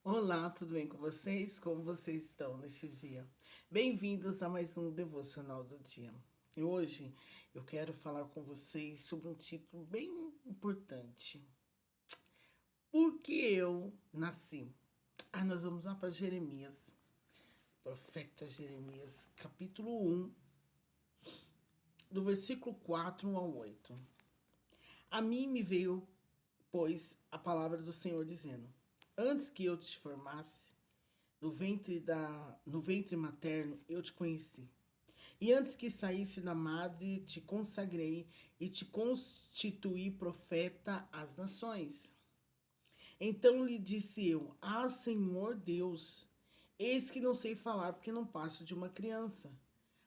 Olá, tudo bem com vocês? Como vocês estão neste dia? Bem-vindos a mais um devocional do dia. E hoje eu quero falar com vocês sobre um título bem importante. Por que eu nasci? Nós vamos lá para Jeremias, profeta Jeremias, capítulo 1, do versículo 4 ao 8. A mim me veio, pois, a palavra do Senhor dizendo: Antes que eu te formasse, no ventre materno eu te conheci. E antes que saísse da madre, te consagrei e te constituí profeta às nações. Então lhe disse eu: Senhor Deus, eis que não sei falar porque não passo de uma criança.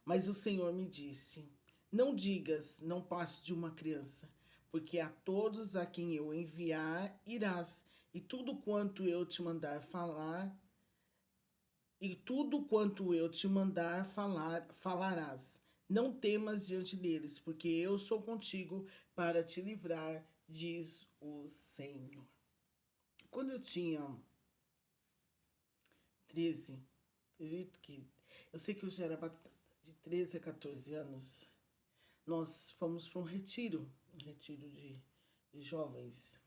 Mas o Senhor me disse: Não digas, não passo de uma criança, porque a todos a quem eu enviar irás, e tudo quanto eu te mandar falar, e tudo quanto eu te mandar falar, falarás. Não temas diante deles, porque eu sou contigo para te livrar, diz o Senhor. Quando eu tinha 13, eu sei que eu já era batizada de 13 a 14 anos, nós fomos para um retiro de jovens.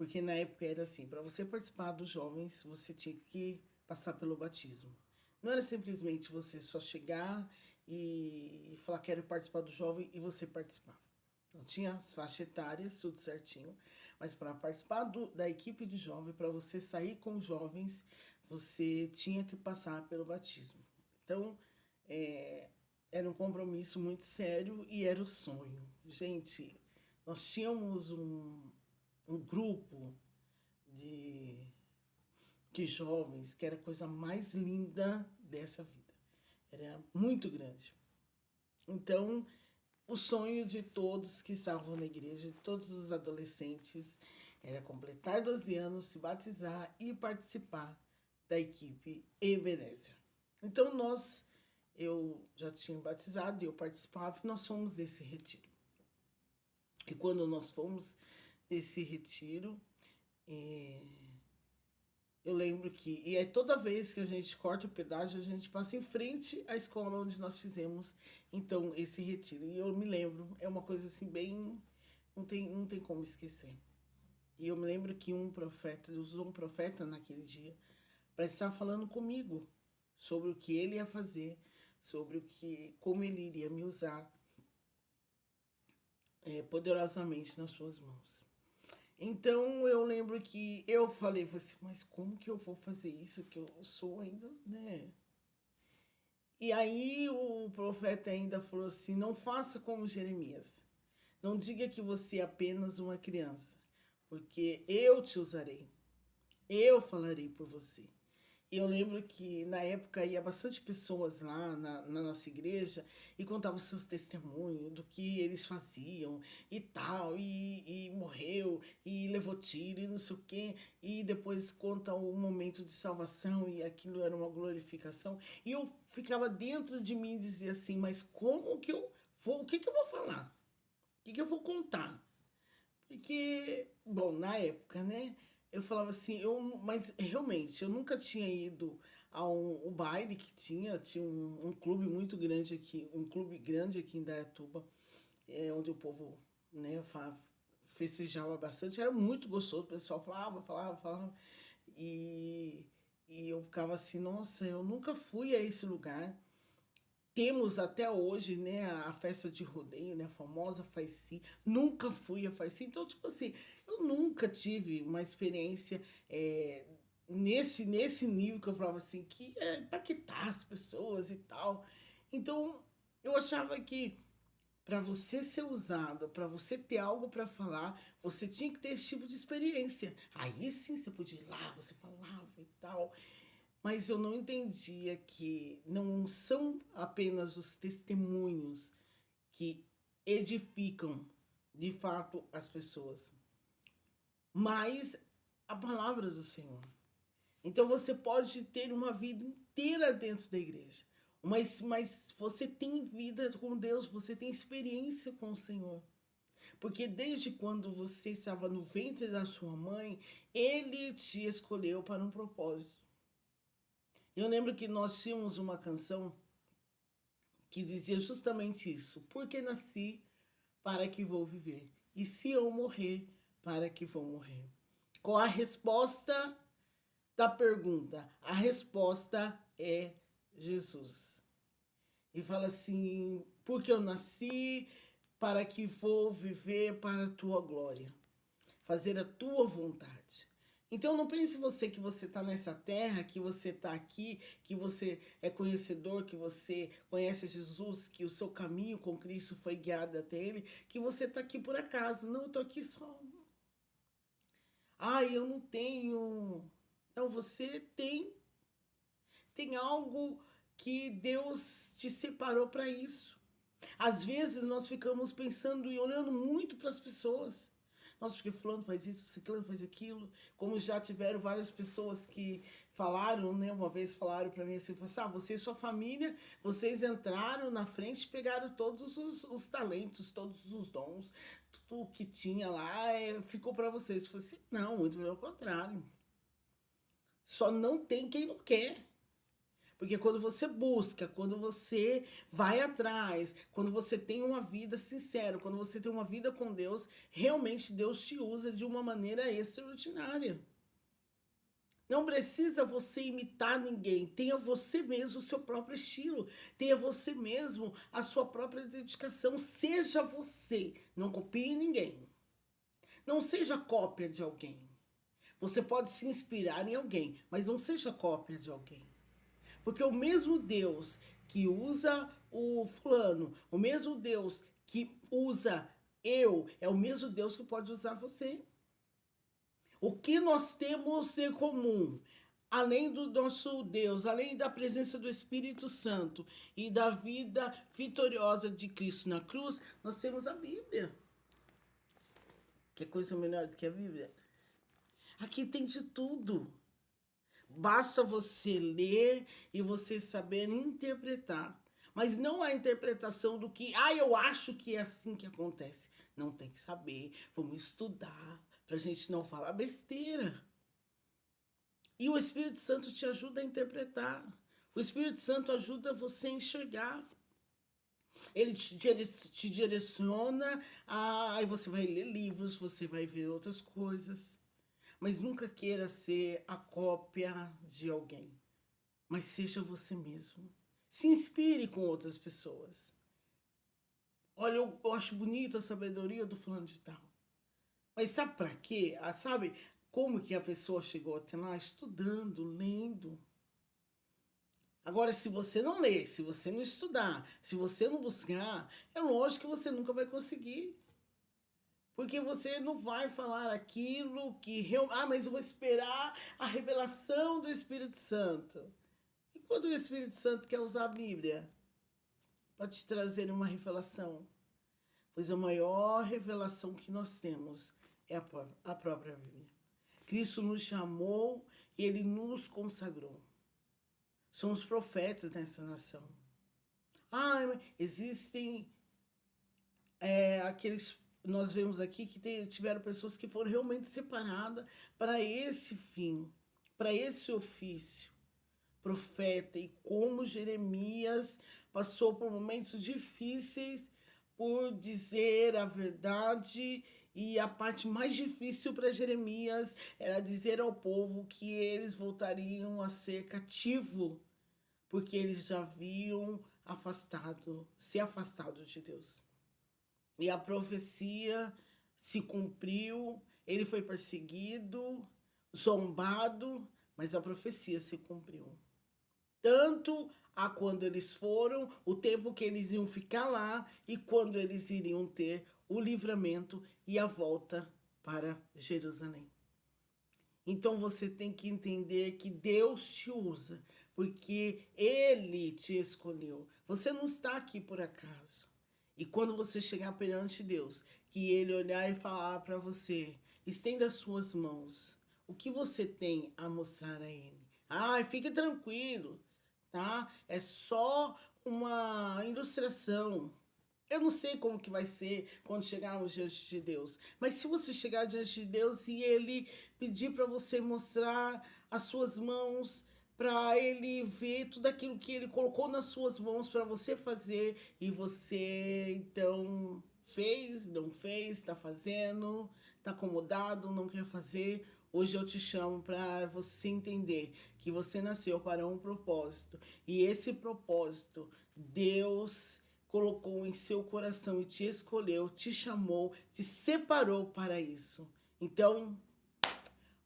Porque na época era assim, para você participar dos jovens, você tinha que passar pelo batismo. Não era simplesmente você só chegar e falar quero participar do jovem e você participava. Não tinha as faixas etárias, tudo certinho, mas para participar da equipe de jovem, para você sair com os jovens, você tinha que passar pelo batismo. Então, era um compromisso muito sério e era o sonho. Gente, nós tínhamos um grupo de, de jovens que era a coisa mais linda dessa vida. Era muito grande. Então, o sonho de todos que estavam na igreja, de todos os adolescentes, era completar 12 anos, se batizar e participar da equipe Ebenezer. Então, eu já tinha batizado e eu participava e nós fomos desse retiro. E quando nós fomos desse retiro, eu lembro que. E aí toda vez que a gente corta o pedágio, a gente passa em frente à escola onde nós fizemos então esse retiro. E eu me lembro, é uma coisa assim bem. Não tem como esquecer. E eu me lembro que um profeta, Deus usou um profeta naquele dia para estar falando comigo sobre o que ele ia fazer, sobre como ele iria me usar poderosamente nas suas mãos. Então eu lembro que eu falei assim, mas como que eu vou fazer isso? Que eu sou ainda, né? E aí o profeta ainda falou assim: não faça como Jeremias. Não diga que você é apenas uma criança, porque eu te usarei. Eu falarei por você. E eu lembro que na época ia bastante pessoas lá na nossa igreja e contavam seus testemunhos do que eles faziam e tal, e morreu, e levou tiro, e não sei o quê, e depois conta o momento de salvação, e aquilo era uma glorificação. E eu ficava dentro de mim e dizia assim, mas como que eu vou, o que eu vou falar? O que eu vou contar? Porque, bom, na época, né? Eu falava assim, mas realmente, eu nunca tinha ido a um baile que tinha um clube muito grande aqui, um clube grande aqui em Dayatuba, onde o povo, né, festejava bastante, era muito gostoso, o pessoal falava, e, e eu ficava assim, nossa, eu nunca fui a esse lugar. Temos até hoje, né, a festa de rodeio, né, a famosa Faici. Nunca fui a Faici. Então, tipo assim, eu nunca tive uma experiência nesse nível que eu falava assim, que é impactar as pessoas e tal. Então, eu achava que para você ser usado, para você ter algo para falar, você tinha que ter esse tipo de experiência. Aí sim você podia ir lá, você falava e tal. Mas eu não entendia que não são apenas os testemunhos que edificam de fato as pessoas, mas a palavra do Senhor. Então você pode ter uma vida inteira dentro da igreja, mas você tem vida com Deus, você tem experiência com o Senhor. Porque desde quando você estava no ventre da sua mãe, ele te escolheu para um propósito. Eu lembro que nós tínhamos uma canção que dizia justamente isso. Porque nasci, para que vou viver. E se eu morrer, para que vou morrer. Qual a resposta da pergunta? A resposta é Jesus. E fala assim, porque eu nasci, para que vou viver para a tua glória. Fazer a tua vontade. Então não pense você que você está nessa terra, que você está aqui, que você é conhecedor, que você conhece Jesus, que o seu caminho com Cristo foi guiado até Ele, que você está aqui por acaso. Não, eu estou aqui só. Eu não tenho. Não, você tem. Tem algo que Deus te separou para isso. Às vezes nós ficamos pensando e olhando muito para as pessoas. Nossa, porque fulano faz isso, ciclano faz aquilo. Como já tiveram várias pessoas que falaram, né? Uma vez falaram para mim assim, você e sua família, vocês entraram na frente e pegaram todos os talentos, todos os dons, tudo que tinha lá, ficou para vocês. Eu falei assim, não, muito pelo contrário. Só não tem quem não quer. Porque quando você busca, quando você vai atrás, quando você tem uma vida sincera, quando você tem uma vida com Deus, realmente Deus te usa de uma maneira extraordinária. Não precisa você imitar ninguém. Tenha você mesmo o seu próprio estilo. Tenha você mesmo a sua própria dedicação. Seja você. Não copie ninguém. Não seja cópia de alguém. Você pode se inspirar em alguém, mas não seja cópia de alguém. Porque o mesmo Deus que usa o fulano, o mesmo Deus que usa eu, é o mesmo Deus que pode usar você. O que nós temos em comum, além do nosso Deus, além da presença do Espírito Santo e da vida vitoriosa de Cristo na cruz, nós temos a Bíblia. Que coisa melhor do que a Bíblia? Aqui tem de tudo. Basta você ler e você saber interpretar. Mas não a interpretação do que, eu acho que é assim que acontece. Não, tem que saber, vamos estudar, para a gente não falar besteira. E o Espírito Santo te ajuda a interpretar. O Espírito Santo ajuda você a enxergar. Ele te direciona, aí você vai ler livros, você vai ver outras coisas. Mas nunca queira ser a cópia de alguém. Mas seja você mesmo. Se inspire com outras pessoas. Olha, eu acho bonita a sabedoria do fulano de tal. Mas sabe para quê? Sabe como que a pessoa chegou até lá? Estudando, lendo. Agora, se você não ler, se você não estudar, se você não buscar, é lógico que você nunca vai conseguir. Porque você não vai falar aquilo que realmente... mas eu vou esperar a revelação do Espírito Santo. E quando o Espírito Santo quer usar a Bíblia para te trazer uma revelação? Pois a maior revelação que nós temos é a própria Bíblia. Cristo nos chamou e Ele nos consagrou. Somos profetas nessa nação. Existem aqueles... Nós vemos aqui que tiveram pessoas que foram realmente separadas para esse fim, para esse ofício. Profeta, e como Jeremias passou por momentos difíceis por dizer a verdade, e a parte mais difícil para Jeremias era dizer ao povo que eles voltariam a ser cativo, porque eles já haviam se afastado de Deus. E a profecia se cumpriu, ele foi perseguido, zombado, mas a profecia se cumpriu. Tanto a quando eles foram, o tempo que eles iam ficar lá e quando eles iriam ter o livramento e a volta para Jerusalém. Então você tem que entender que Deus te usa, porque Ele te escolheu. Você não está aqui por acaso. E quando você chegar perante Deus, que Ele olhar e falar para você, estenda as suas mãos. O que você tem a mostrar a Ele? Fique tranquilo, tá? É só uma ilustração. Eu não sei como que vai ser quando chegarmos diante de Deus. Mas se você chegar diante de Deus e Ele pedir para você mostrar as suas mãos, para Ele ver tudo aquilo que Ele colocou nas suas mãos para você fazer, e você então fez, não fez, está fazendo, está acomodado, não quer fazer. Hoje eu te chamo para você entender que você nasceu para um propósito. E esse propósito, Deus colocou em seu coração e te escolheu, te chamou, te separou para isso. Então,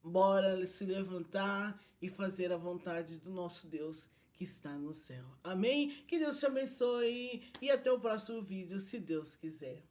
bora se levantar e fazer a vontade do nosso Deus que está no céu. Amém? Que Deus te abençoe e até o próximo vídeo, se Deus quiser.